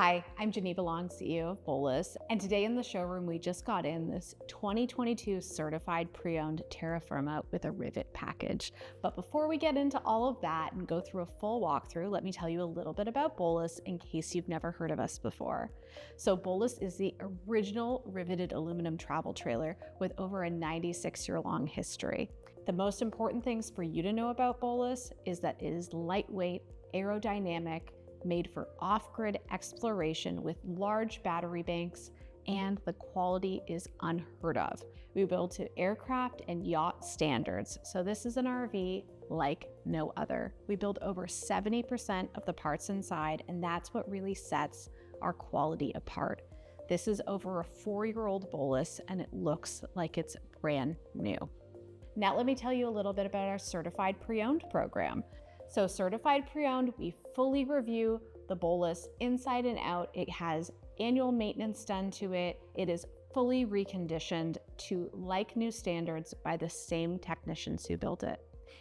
Hi, I'm Geneva CEO of Bowlus, and today in the showroom we just got in this 2022 certified pre-owned Terra Firma with a Rivet package. But before we get into all of that and go through a full walkthrough, let me tell you a little bit about Bowlus in case you've never heard of us before. So Bowlus is the original riveted aluminum travel trailer with over a 96-year-long history. The most important things for you to know about Bowlus is that it is lightweight, aerodynamic, made for off-grid exploration with large battery banks, and the quality is unheard of. We build to aircraft and yacht standards, so this is an RV like no other. We build over 70% of the parts inside, and that's what really sets our quality apart. This is over a 4-year-old Bowlus, and it looks like it's brand new. Now let me tell you a little bit about our Certified Pre-Owned program. So Certified Pre-Owned, we fully review the Bowlus inside and out. It has annual maintenance done to it. It is fully reconditioned to like new standards by the same technicians who built it.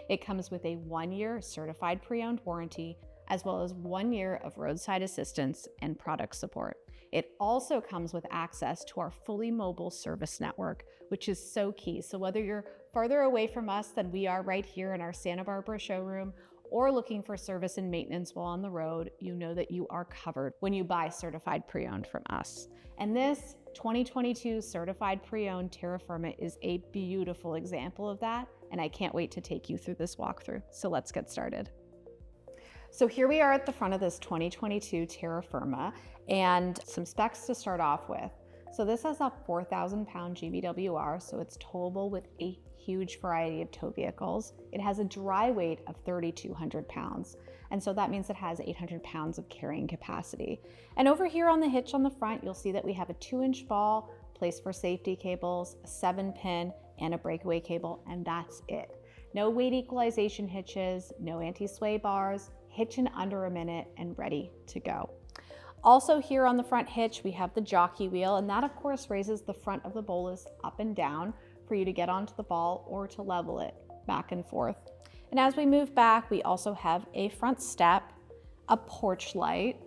It comes with a 1-year Certified Pre-Owned warranty, as well as 1 year of roadside assistance and product support. It also comes with access to our fully mobile service network, which is so key. So whether you're farther away from us than we are right here in our Santa Barbara showroom, or looking for service and maintenance while on the road, you know that you are covered when you buy Certified Pre-Owned from us. And this 2022 Certified Pre-Owned Terra Firma is a beautiful example of that, and I can't wait to take you through this walkthrough. So let's get started. So here we are at the front of this 2022 Terra Firma, and some specs to start off with. So this has a 4,000-pound GVWR, so it's towable with a huge variety of tow vehicles. It has a dry weight of 3,200 pounds, and so that means it has 800 pounds of carrying capacity. And over here on the hitch on the front, you'll see that we have a 2-inch ball, place for safety cables, a 7-pin, and a breakaway cable, and that's it. No weight equalization hitches, no anti-sway bars, hitch in under a minute, and ready to go. Also here on the front hitch, we have the jockey wheel, and that of course raises the front of the Bowlus up and down for you to get onto the ball or to level it back and forth. And as we move back, we also have a front step, a porch light,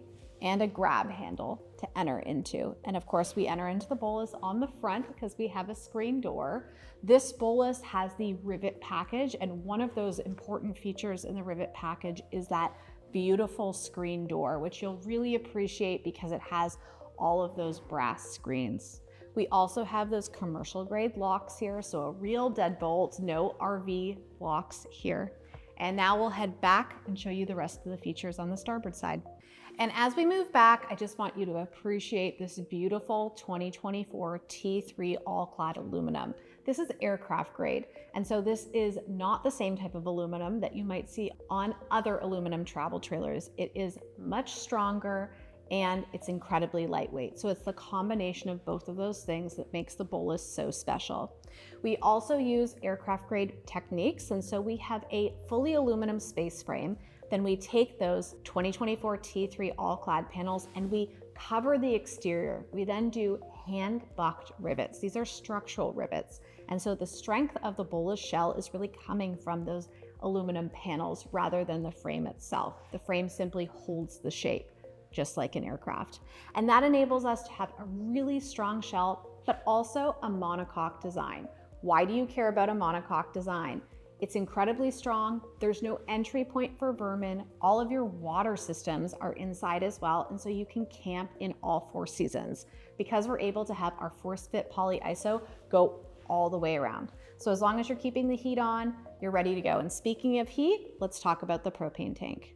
and a grab handle to enter into. And of course, we enter into the Bowlus on the front because we have a screen door. This Bowlus has the Rivet package, and one of those important features in the Rivet package is that beautiful screen door, which you'll really appreciate because it has all of those brass screens. We also have those commercial grade locks here, so a real deadbolt, no RV locks here. And now we'll head back and show you the rest of the features on the starboard side. And as we move back, I just want you to appreciate this beautiful 2024 T3 all-clad aluminum. This is aircraft grade, and so this is not the same type of aluminum that you might see on other aluminum travel trailers. It is much stronger and it's incredibly lightweight. So it's the combination of both of those things that makes the Bowlus so special. We also use aircraft grade techniques, and so we have a fully aluminum space frame. Then we take those 2024 T3 all-clad panels and we cover the exterior. We then do hand-bucked rivets. These are structural rivets. And so the strength of the Bowlus shell is really coming from those aluminum panels rather than the frame itself. The frame simply holds the shape, just like an aircraft. And that enables us to have a really strong shell, but also a monocoque design. Why do you care about a monocoque design? It's incredibly strong. There's no entry point for vermin. All of your water systems are inside as well, and so you can camp in all 4 seasons because we're able to have our force fit poly ISO go all the way around. So as long as you're keeping the heat on, you're ready to go. And speaking of heat, let's talk about the propane tank.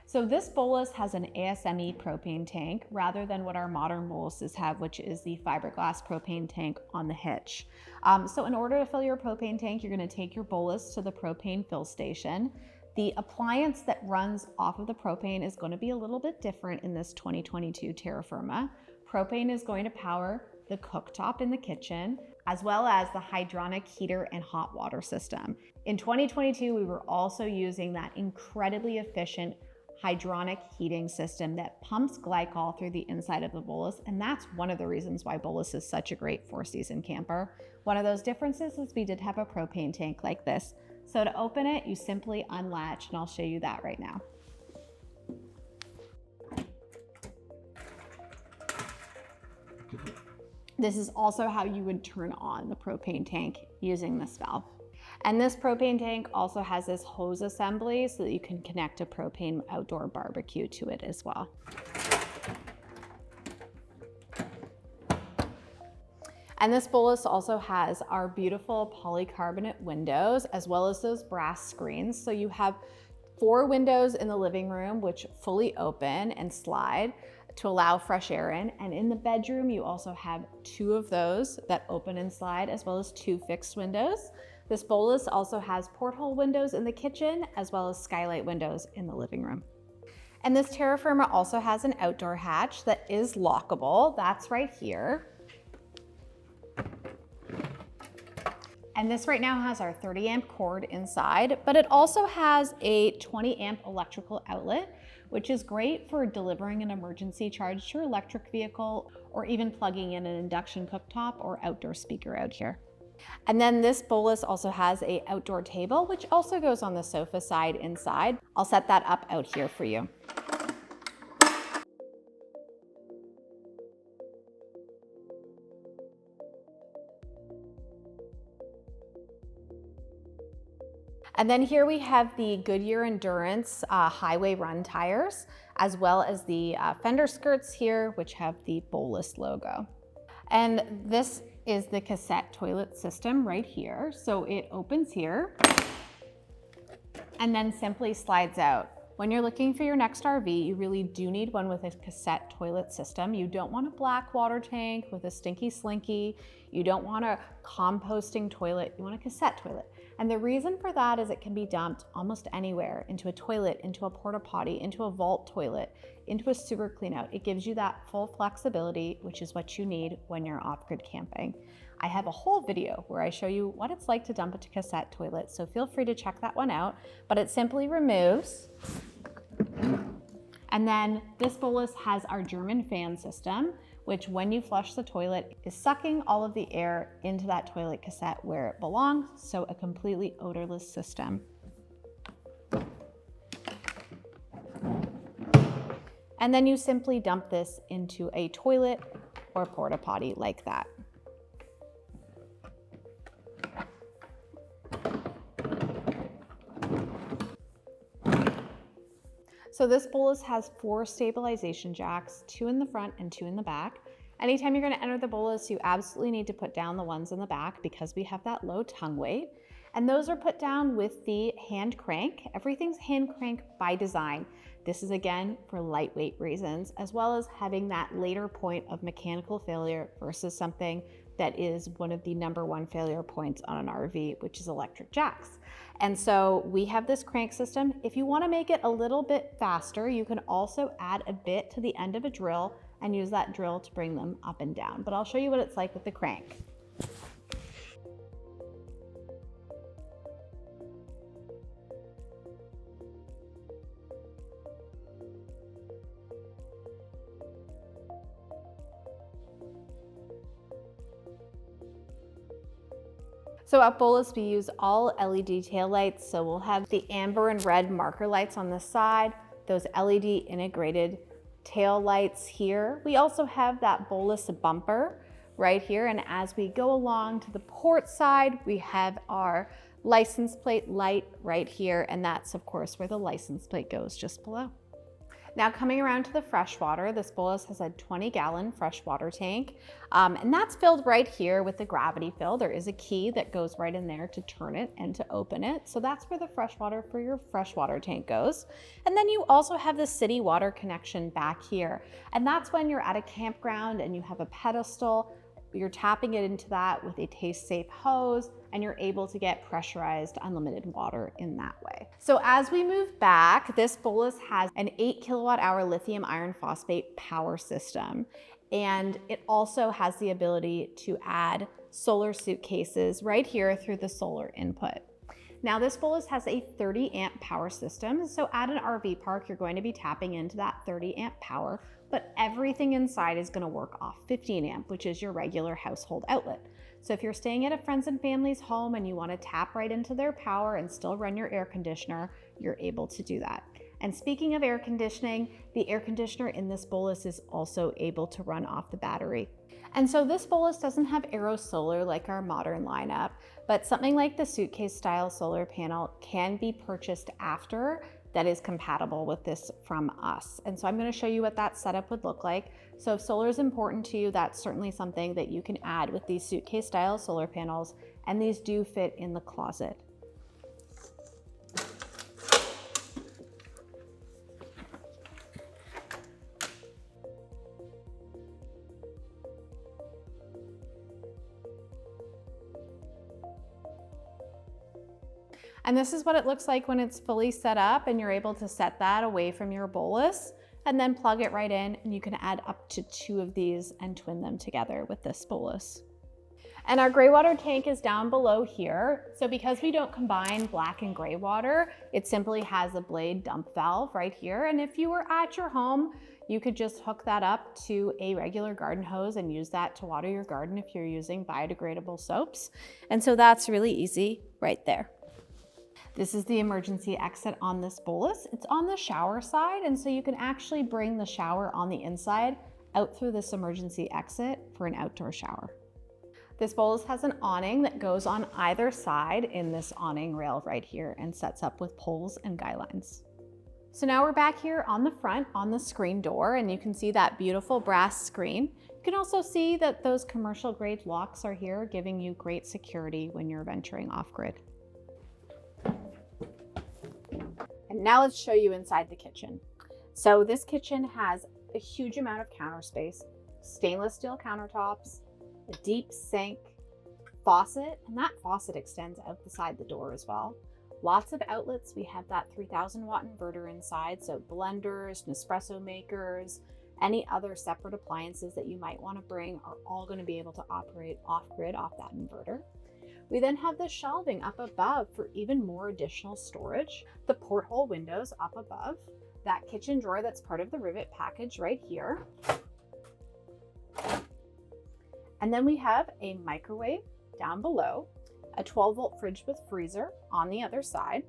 So this Bowlus has an ASME propane tank rather than what our modern Bowluses have, which is the fiberglass propane tank on the hitch. So in order to fill your propane tank, you're going to take your Bowlus to the propane fill station. The appliance that runs off of the propane is going to be a little bit different in this 2022 Terra Firma. Propane is going to power the cooktop in the kitchen, as well as the hydronic heater and hot water system. In 2022, we were also using that incredibly efficient hydronic heating system that pumps glycol through the inside of the Bowlus, and that's one of the reasons why Bowlus is such a great 4-season camper. One of those differences is we did have a propane tank like this. So to open it, you simply unlatch, and I'll show you that right now. This is also how you would turn on the propane tank using this valve. And this propane tank also has this hose assembly so that you can connect a propane outdoor barbecue to it as well. And this Bowlus also has our beautiful polycarbonate windows as well as those brass screens. So you have 4 windows in the living room which fully open and slide to allow fresh air in. And in the bedroom, you also have 2 of those that open and slide as well as 2 fixed windows. This Bowlus also has porthole windows in the kitchen as well as skylight windows in the living room. And this Terra Firma also has an outdoor hatch that is lockable. That's right here. And this right now has our 30 amp cord inside, but it also has a 20 amp electrical outlet, which is great for delivering an emergency charge to your electric vehicle or even plugging in an induction cooktop or outdoor speaker out here. And then this Bowlus also has an outdoor table, which also goes on the sofa side inside. I'll set that up out here for you. And then here we have the Goodyear Endurance highway run tires, as well as the fender skirts here, which have the Bowlus logo. And this is the cassette toilet system right here. So it opens here and then simply slides out. When you're looking for your next RV, you really do need one with a cassette toilet system. You don't want a black water tank with a stinky slinky. You don't want a composting toilet. You want a cassette toilet. And the reason for that is it can be dumped almost anywhere, into a toilet, into a porta potty, into a vault toilet, into a sewer cleanout. It gives you that full flexibility, which is what you need when you're off-grid camping. I have a whole video where I show you what it's like to dump a cassette toilet, so feel free to check that one out. But it simply removes. And then this Bowlus has our German fan system, which when you flush the toilet is sucking all of the air into that toilet cassette where it belongs, so a completely odorless system. And then you simply dump this into a toilet or porta potty like that. So this Bowlus has 4 stabilization jacks, 2 in the front and 2 in the back. Anytime you're gonna enter the Bowlus, you absolutely need to put down the ones in the back because we have that low tongue weight. And those are put down with the hand crank. Everything's hand crank by design. This is again for lightweight reasons, as well as having that later point of mechanical failure versus something that is one of the #1 failure points on an RV, which is electric jacks. And so we have this crank system. If you want to make it a little bit faster, you can also add a bit to the end of a drill and use that drill to bring them up and down. But I'll show you what it's like with the crank. So at Bowlus, we use all LED tail lights. So we'll have the amber and red marker lights on the side, those LED integrated tail lights here. We also have that Bowlus bumper right here. And as we go along to the port side, we have our license plate light right here. And that's of course where the license plate goes, just below. Now coming around to the freshwater, this Bowlus has a 20-gallon freshwater tank, and that's filled right here with the gravity fill. There is a key that goes right in there to turn it and to open it. So that's where the freshwater for your freshwater tank goes. And then you also have the city water connection back here. And that's when you're at a campground and you have a pedestal, you're tapping it into that with a taste-safe hose, and you're able to get pressurized unlimited water in that way. So as we move back, this Bowlus has an 8 kilowatt-hour lithium iron phosphate power system. And it also has the ability to add solar suitcases right here through the solar input. Now this Bowlus has a 30 amp power system. So at an RV park, you're going to be tapping into that 30 amp power, but everything inside is going to work off 15 amp, which is your regular household outlet. So if you're staying at a friend's and family's home and you want to tap right into their power and still run your air conditioner, you're able to do that. And speaking of air conditioning, the air conditioner in this Bowlus is also able to run off the battery. And so this Bowlus doesn't have aero solar like our modern lineup, but something like the suitcase style solar panel can be purchased after that is compatible with this from us. And so I'm going to show you what that setup would look like. So if solar is important to you, that's certainly something that you can add with these suitcase style solar panels, and these do fit in the closet. And this is what it looks like when it's fully set up and you're able to set that away from your Bowlus and then plug it right in, and you can add up to 2 of these and twin them together with this Bowlus. And our gray water tank is down below here. So because we don't combine black and gray water, it simply has a blade dump valve right here. And if you were at your home, you could just hook that up to a regular garden hose and use that to water your garden if you're using biodegradable soaps. And so that's really easy right there. This is the emergency exit on this Bowlus. It's on the shower side, and so you can actually bring the shower on the inside out through this emergency exit for an outdoor shower. This Bowlus has an awning that goes on either side in this awning rail right here and sets up with poles and guy lines. So now we're back here on the front on the screen door, and you can see that beautiful brass screen. You can also see that those commercial grade locks are here, giving you great security when you're venturing off grid. And now let's show you inside the kitchen. So this kitchen has a huge amount of counter space, stainless steel countertops, a deep sink, faucet, and that faucet extends out the side the door as well. Lots of outlets. We have that 3000 watt inverter inside, so blenders, Nespresso makers, any other separate appliances that you might want to bring are all going to be able to operate off grid off that inverter. We then have the shelving up above for even more additional storage, the porthole windows up above, that kitchen drawer that's part of the Rivet package right here. And then we have a microwave down below, a 12-volt fridge with freezer on the other side.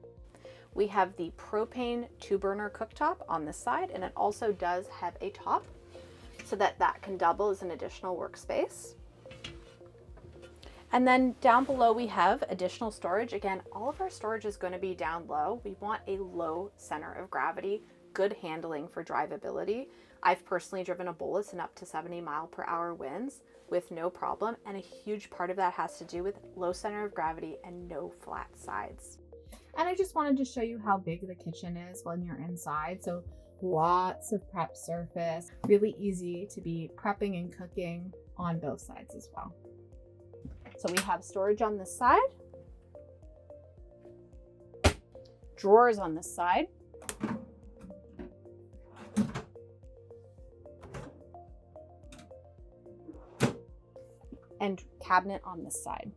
We have the propane 2-burner cooktop on this side, and it also does have a top so that can double as an additional workspace. And then down below we have additional storage. Again, all of our storage is going to be down low. We want a low center of gravity, good handling for drivability. I've personally driven a Bowlus in up to 70-mile-per-hour winds with no problem, and a huge part of that has to do with low center of gravity and no flat sides. And I just wanted to show you how big the kitchen is when you're inside. So lots of prep surface, really easy to be prepping and cooking on both sides as well. So we have storage on this side, drawers on this side, and cabinet on this side.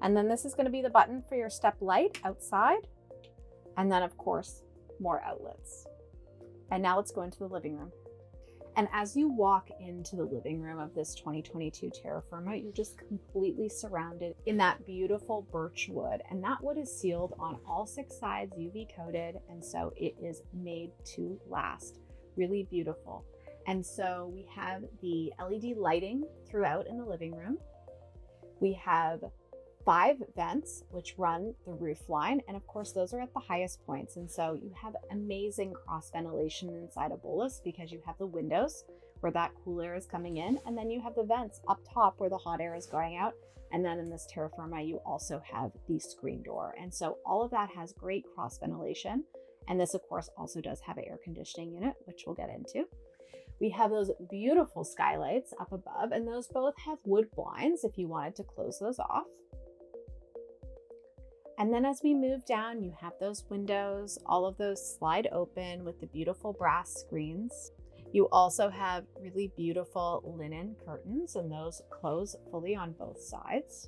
And then this is going to be the button for your step light outside. And then of course, more outlets. And now let's go into the living room. And as you walk into the living room of this 2022 Terra Firma, you're just completely surrounded in that beautiful birch wood. And that wood is sealed on all 6 sides, UV coated. And so it is made to last. Really beautiful. And so we have the LED lighting throughout in the living room. We have 5 vents which run the roof line, and of course those are at the highest points, and so you have amazing cross ventilation inside a Bowlus because you have the windows where that cool air is coming in, and then you have the vents up top where the hot air is going out, and then in this Terra Firma you also have the screen door, and so all of that has great cross ventilation. And this of course also does have an air conditioning unit, which we'll get into. We have those beautiful skylights up above, and those both have wood blinds if you wanted to close those off. And then as we move down, you have those windows, all of those slide open with the beautiful brass screens. You also have really beautiful linen curtains, and those close fully on both sides.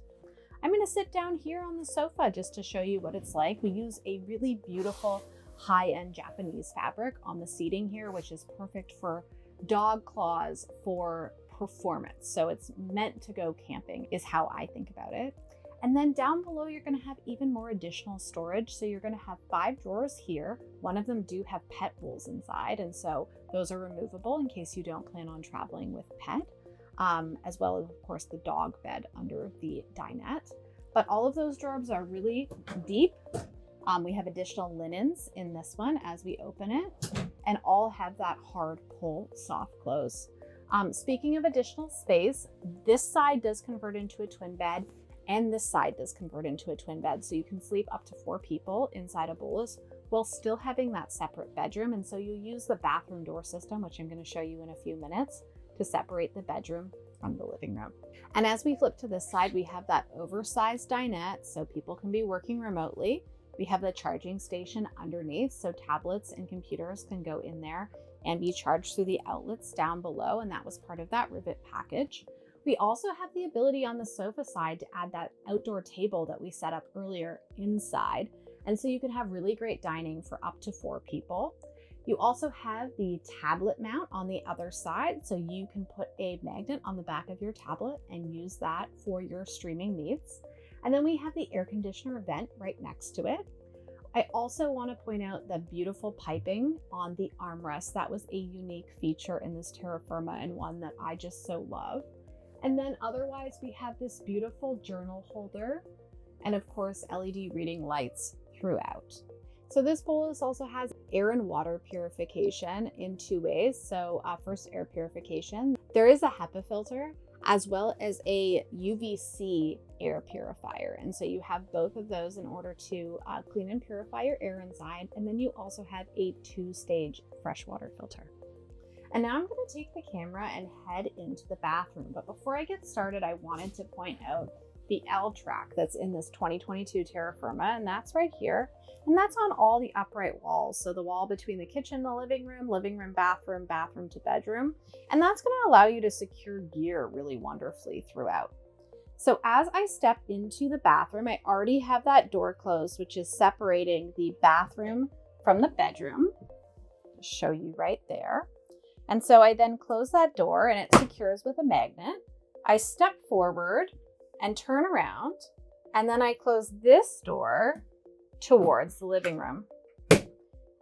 I'm going to sit down here on the sofa just to show you what it's like. We use a really beautiful high-end Japanese fabric on the seating here, which is perfect for dog claws for performance. So it's meant to go camping is how I think about it. And then down below, you're gonna have even more additional storage. So you're gonna have 5 drawers here. One of them do have pet bowls inside. And so those are removable in case you don't plan on traveling with pet, as well as of course the dog bed under the dinette. But all of those drawers are really deep. We have additional linens in this one as we open it, and all have that hard pull soft close. Speaking of additional space, this side does convert into a twin bed, and this side does convert into a twin bed. So you can sleep up to 4 people inside a Bowlus while still having that separate bedroom. And so you use the bathroom door system, which I'm going to show you in a few minutes, to separate the bedroom from the living room. And as we flip to this side, we have that oversized dinette so people can be working remotely. We have the charging station underneath, so tablets and computers can go in there and be charged through the outlets down below, and that was part of that Rivet package. We also have the ability on the sofa side to add that outdoor table that we set up earlier inside, and so you can have really great dining for up to 4 people. You also have the tablet mount on the other side, so you can put a magnet on the back of your tablet and use that for your streaming needs. And then we have the air conditioner vent right next to it. I also want to point out the beautiful piping on the armrest. That was a unique feature in this Terra Firma and one that I just so love. And then otherwise we have this beautiful journal holder and of course LED reading lights throughout. So this Bowlus also has air and water purification in 2 ways. So first, air purification. There is a HEPA filter as well as a UVC air purifier. And so you have both of those in order to clean and purify your air inside. And then you also have a 2-stage freshwater filter. And now I'm going to take the camera and head into the bathroom. But before I get started, I wanted to point out the L track that's in this 2022 Terra Firma, and that's right here. And that's on all the upright walls. So the wall between the kitchen, the living room, bathroom, bathroom to bedroom. And that's going to allow you to secure gear really wonderfully throughout. So as I step into the bathroom, I already have that door closed, which is separating the bathroom from the bedroom. I'll show you right there. And so I then close that door and it secures with a magnet. I step forward and turn around, and then I close this door towards the living room.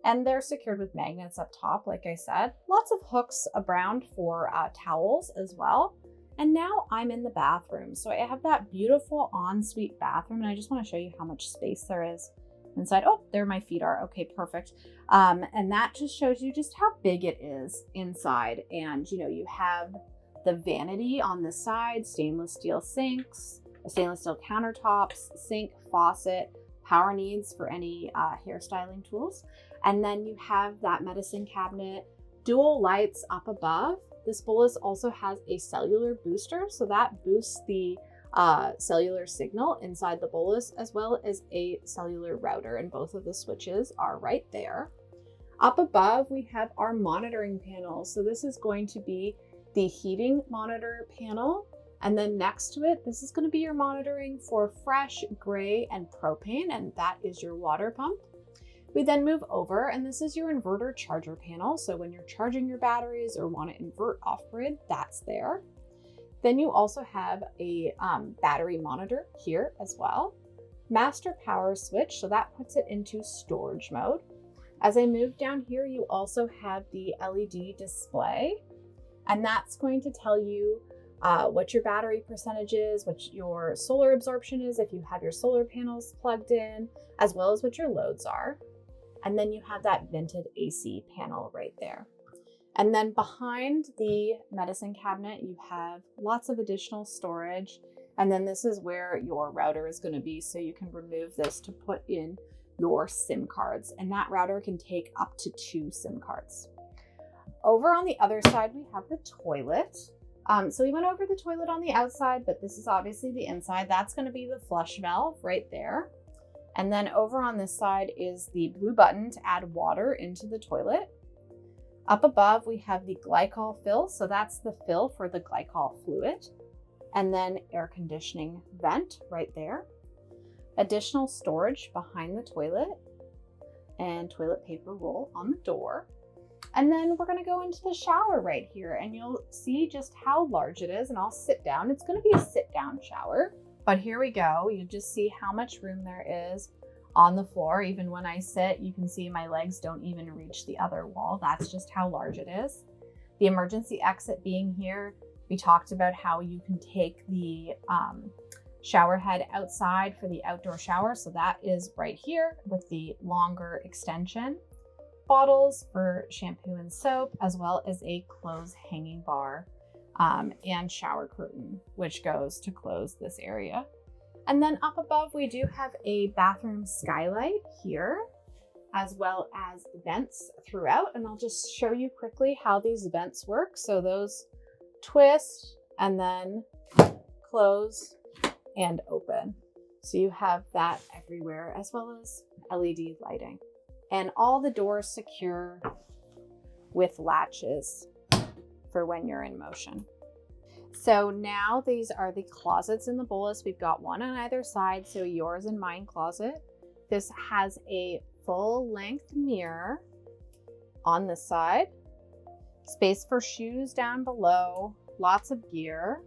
And they're secured with magnets up top, like I said. Lots of hooks around for towels as well. And now I'm in the bathroom. So I have that beautiful ensuite bathroom, and I just want to show you how much space there is inside. Oh, there my feet are. Okay, perfect. And that just shows you just how big it is inside. And you have the vanity on the side, stainless steel sinks, stainless steel countertops, sink, faucet, power needs for any hairstyling tools. And then you have that medicine cabinet, dual lights up above. This Bowlus also has a cellular booster, so that boosts the cellular signal inside the Bowlus, as well as a cellular router, and both of the switches are right there. Up above, we have our monitoring panel. So this is going to be the heating monitor panel. And then next to it, this is going to be your monitoring for fresh, gray, and propane, and that is your water pump. We then move over, and this is your inverter charger panel. So when you're charging your batteries or want to invert off-grid, that's there. Then you also have a battery monitor here as well. Master power switch, so that puts it into storage mode. As I move down here, you also have the LED display, and that's going to tell you what your battery percentage is, what your solar absorption is if you have your solar panels plugged in, as well as what your loads are. And then you have that vented AC panel right there. And then behind the medicine cabinet, you have lots of additional storage. And then this is where your router is going to be. So you can remove this to put in your SIM cards. And that router can take up to 2 SIM cards. Over on the other side, we have the toilet. So we went over the toilet on the outside, but this is obviously the inside. That's going to be the flush valve right there. And then over on this side is the blue button to add water into the toilet. Up above, we have the glycol fill. So that's the fill for the glycol fluid. And then air conditioning vent right there. Additional storage behind the toilet and toilet paper roll on the door. And then we're going to go into the shower right here, and you'll see just how large it is. And I'll sit down. It's going to be a sit down shower. But here we go. You just see how much room there is on the floor. Even when I sit, you can see my legs don't even reach the other wall. That's just how large it is. The emergency exit being here, we talked about how you can take the shower head outside for the outdoor shower. So that is right here with the longer extension. Bottles for shampoo and soap, as well as a clothes hanging bar and shower curtain, which goes to close this area. And then up above, we do have a bathroom skylight here, as well as vents throughout. And I'll just show you quickly how these vents work. So those twist and then close and open. So you have that everywhere, as well as LED lighting. And all the doors secure with latches for when you're in motion. So now these are the closets in the Bowlus. We've got one on either side, so yours and mine closet. This has a full length mirror on this side, space for shoes down below, lots of gear,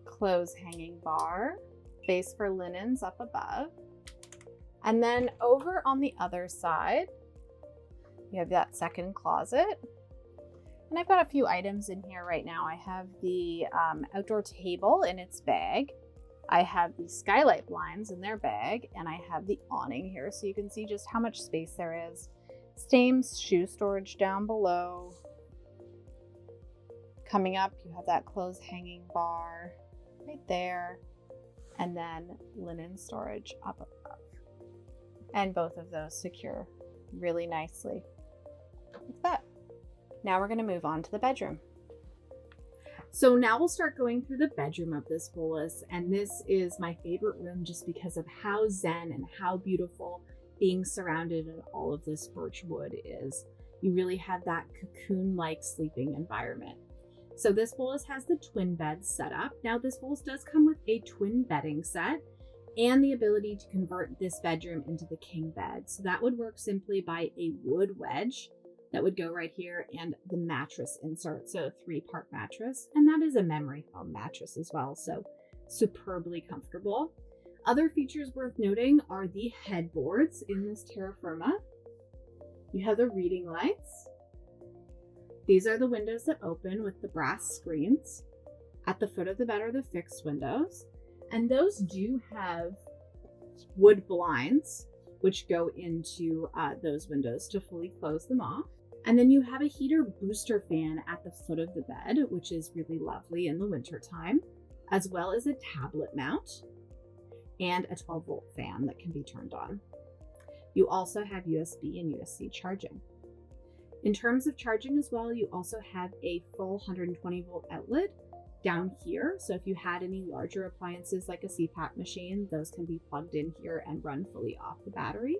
clothes hanging bar, space for linens up above. And then over on the other side, you have that second closet. And I've got a few items in here right now. I have the outdoor table in its bag. I have the skylight blinds in their bag, and I have the awning here so you can see just how much space there is. Same shoe storage down below. Coming up, you have that clothes hanging bar right there, and then linen storage up above. And both of those secure really nicely like that. Now we're going to move on to the bedroom. So now we'll start going through the bedroom of this Bowlus, and this is my favorite room just because of how zen and how beautiful being surrounded in all of this birch wood is. You really have that cocoon-like sleeping environment. So this Bowlus has the twin beds set up. Now this Bowlus does come with a twin bedding set and the ability to convert this bedroom into the king bed. So that would work simply by a wood wedge that would go right here and the mattress insert. So a 3-part mattress, and that is a memory foam mattress as well. So superbly comfortable. Other features worth noting are the headboards in this Terra Firma. You have the reading lights. These are the windows that open with the brass screens. At the foot of the bed are the fixed windows, and those do have wood blinds which go into those windows to fully close them off. And then you have a heater booster fan at the foot of the bed, which is really lovely in the winter time, as well as a tablet mount and a 12-volt fan that can be turned on. You also have USB and USB charging. In terms of charging as well, you also have a full 120-volt outlet down here. So if you had any larger appliances like a CPAP machine, those can be plugged in here and run fully off the battery.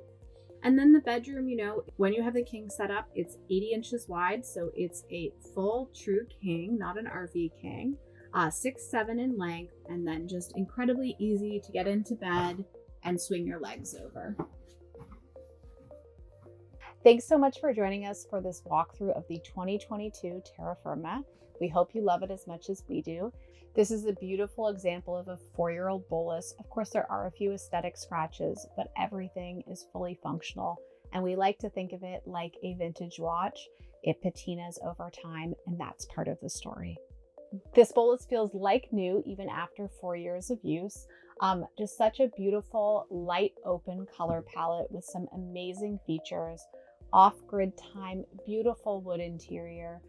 And then the bedroom, you know, when you have the king set up, it's 80 inches wide. So it's a full true king, not an RV king, 6'7" in length, and then just incredibly easy to get into bed and swing your legs over. Thanks so much for joining us for this walkthrough of the 2022 Terra Firma. We hope you love it as much as we do. This is a beautiful example of a 4-year-old Bowlus. Of course, there are a few aesthetic scratches, but everything is fully functional. And we like to think of it like a vintage watch. It patinas over time, and that's part of the story. This Bowlus feels like new even after 4 years of use. Just such a beautiful light open color palette with some amazing features, off-grid time, beautiful wood interior.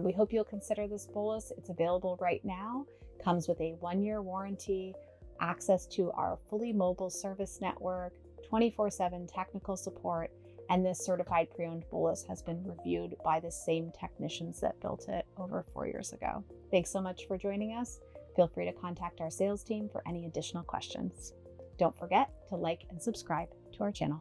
We hope you'll consider this Bowlus. It's available right now. Comes with a 1-year warranty, access to our fully mobile service network, 24/7 technical support, and this certified pre-owned Bowlus has been reviewed by the same technicians that built it over 4 years ago. Thanks so much for joining us. Feel free to contact our sales team for any additional questions. Don't forget to like and subscribe to our channel.